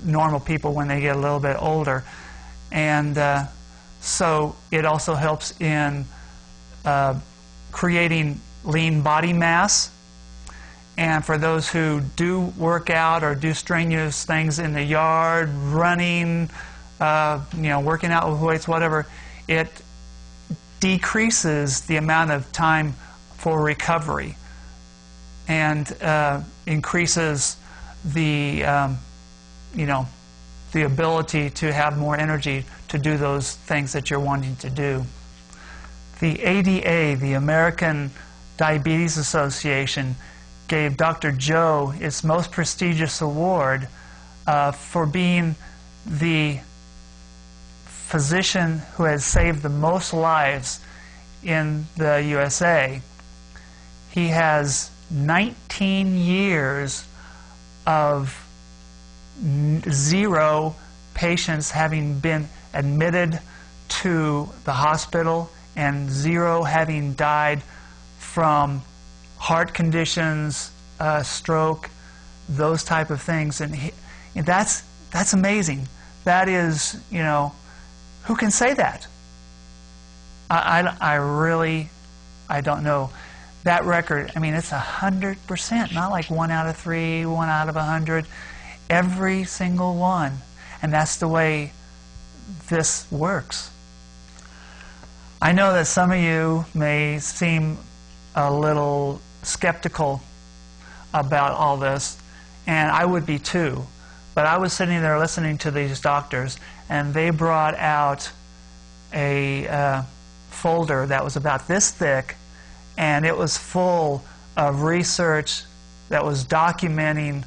normal people when they get a little bit older. And so it also helps in creating lean body mass. And for those who do work out or do strenuous things in the yard, running, working out with weights, whatever, it decreases the amount of time for recovery and increases the the ability to have more energy to do those things that you're wanting to do. The ADA, the American Diabetes Association, gave Dr. Joe its most prestigious award for being the physician who has saved the most lives in the USA. He has 19 years of 0 patients having been admitted to the hospital and 0 having died from heart conditions, stroke, those type of things. And that's amazing. That is, who can say that? I really don't know. That record, I mean, it's 100%, not like 1 out of 3, 1 out of 100. Every single one. And that's the way this works. I know that some of you may seem a little skeptical about all this, and I would be too. But I was sitting there listening to these doctors, and they brought out a folder that was about this thick, and it was full of research that was documenting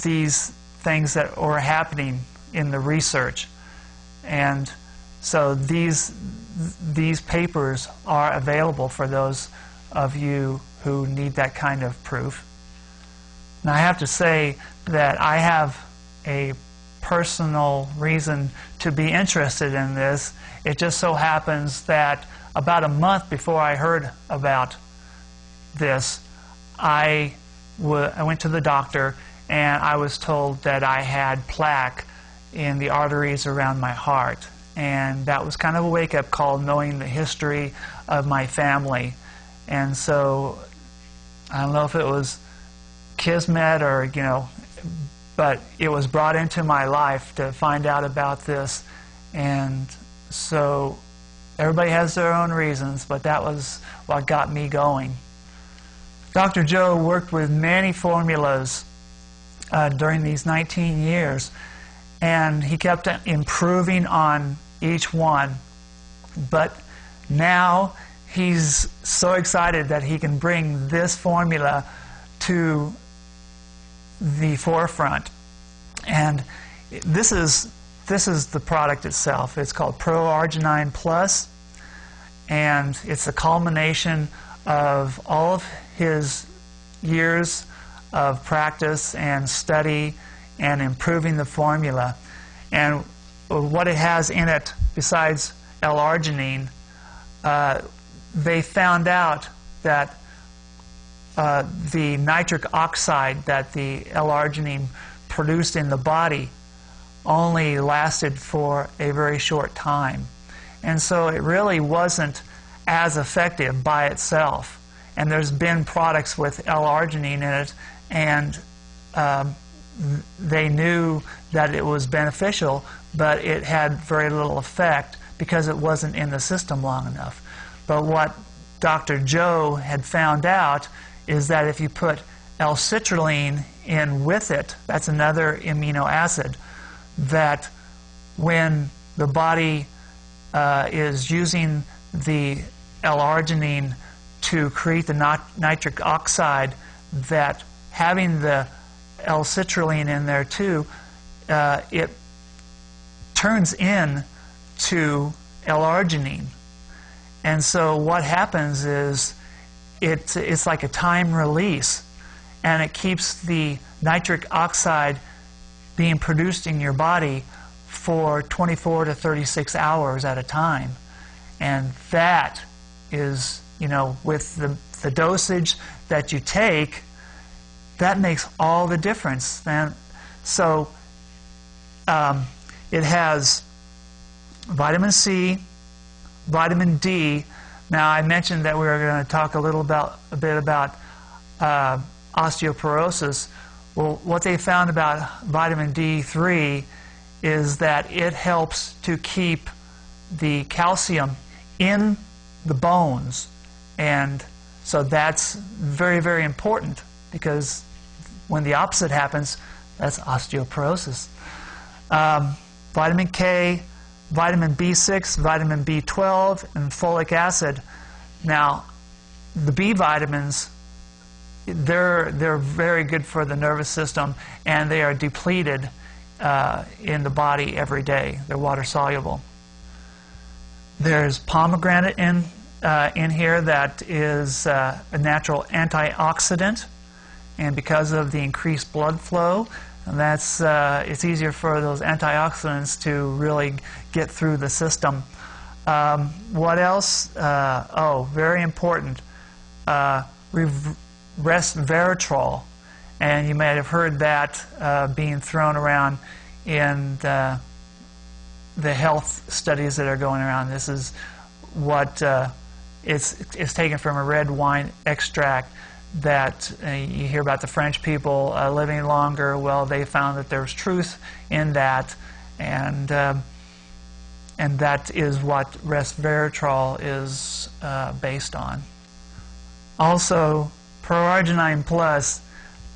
these things that were happening in the research. And so these papers are available for those of you who need that kind of proof. Now, I have to say that I have a personal reason to be interested in this. It just so happens that about a month before I heard about this, I went to the doctor, and I was told that I had plaque in the arteries around my heart. And that was kind of a wake-up call, knowing the history of my family. And so I don't know if it was kismet or, but it was brought into my life to find out about this. And so everybody has their own reasons, but that was what got me going. Dr. Joe worked with many formulas during these 19 years, and he kept improving on each one. But now he's so excited that he can bring this formula to the forefront. And this is the product itself. It's called ProArgi9plus, and it's a culmination of all of his years of practice and study and improving the formula. And what it has in it, besides L-arginine, they found out that the nitric oxide that the L-arginine produced in the body only lasted for a very short time. And so it really wasn't as effective by itself. And there's been products with L-arginine in it, and they knew that it was beneficial, but it had very little effect because it wasn't in the system long enough. But what Dr. Joe had found out is that if you put L-citrulline in with it, that's another amino acid, that when the body is using the L-arginine to create the nitric oxide, that having the L-citrulline in there too, it turns in to L-arginine. And so what happens is it's like a time release, and it keeps the nitric oxide being produced in your body for 24 to 36 hours at a time. And that is, with the dosage that you take, that makes all the difference. And so It has vitamin C, vitamin D. Now, I mentioned that we were going to talk a bit about osteoporosis. Well, what they found about vitamin D3 is that it helps to keep the calcium in the bones, and so that's very, very important, because when the opposite happens, that's osteoporosis. Vitamin K, vitamin B6, vitamin B12, and folic acid. Now, the B vitamins, they're very good for the nervous system, and they are depleted in the body every day. They're water soluble. There's pomegranate in here that is a natural antioxidant, and because of the increased blood flow, that's it's easier for those antioxidants to really get through the system. What else? Oh, very important. Resveratrol, and you might have heard that being thrown around in the health studies that are going around. This is what it's taken from a red wine extract that you hear about the French people living longer. Well, they found that there's truth in that, and that is what resveratrol is based on. Also, ProArgi9plus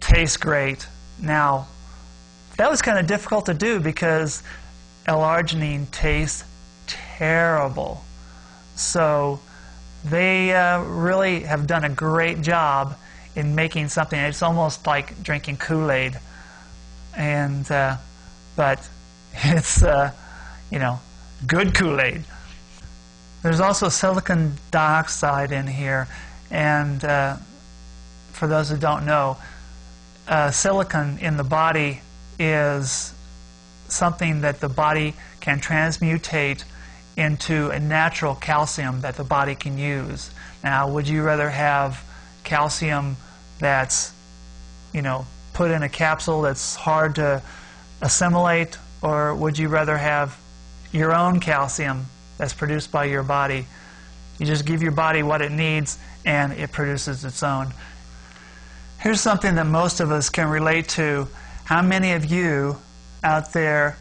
tastes great. Now, that was kind of difficult to do because L-arginine tastes terrible. So they really have done a great job in making something. It's almost like drinking Kool-Aid, and but it's you know, good Kool-Aid. There's also silicon dioxide in here, and for those who don't know, silicon in the body is something that the body can transmutate into a natural calcium that the body can use. Now, would you rather have calcium that's, you know, put in a capsule that's hard to assimilate, or would you rather have your own calcium that's produced by your body? You just give your body what it needs and it produces its own. Here's something that most of us can relate to. How many of you out there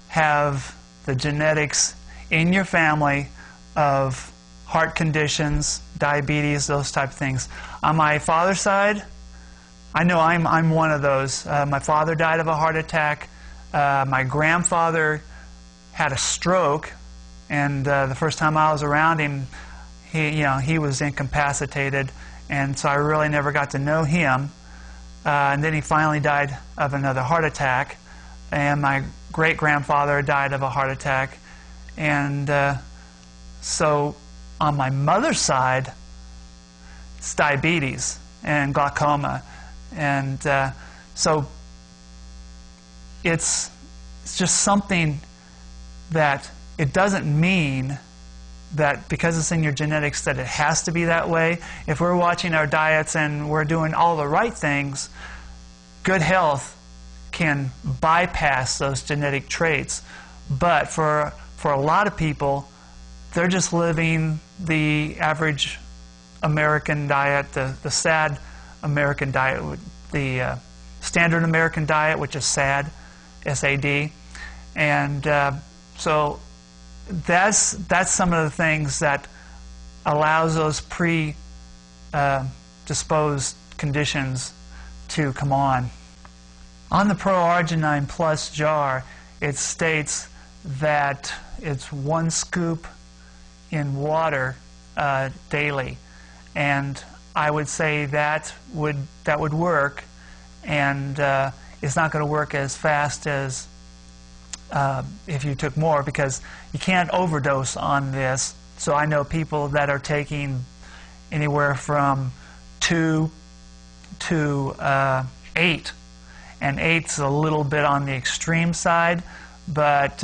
have the genetics in your family of heart conditions, diabetes, those type of things? On my father's side, I know I'm one of those. My father died of a heart attack. My grandfather had a stroke, and the first time I was around him, he was incapacitated, and so I really never got to know him. And then he finally died of another heart attack, and my great-grandfather died of a heart attack. And so on my mother's side, it's diabetes and glaucoma. And so it's just something that it doesn't mean that because it's in your genetics that it has to be that way. If we're watching our diets and we're doing all the right things, good health can bypass those genetic traits. But for a lot of people, they're just living the average American diet, the SAD American diet, the standard American diet, which is SAD, S-A-D. And so that's some of the things that allows those predisposed conditions to come on. On the ProArgi9plus jar, it states that it's 1 scoop in water daily, and I would say that would work, and it's not going to work as fast as if you took more, because you can't overdose on this. So I know people that are taking anywhere from 2 to 8, and 8's a little bit on the extreme side, but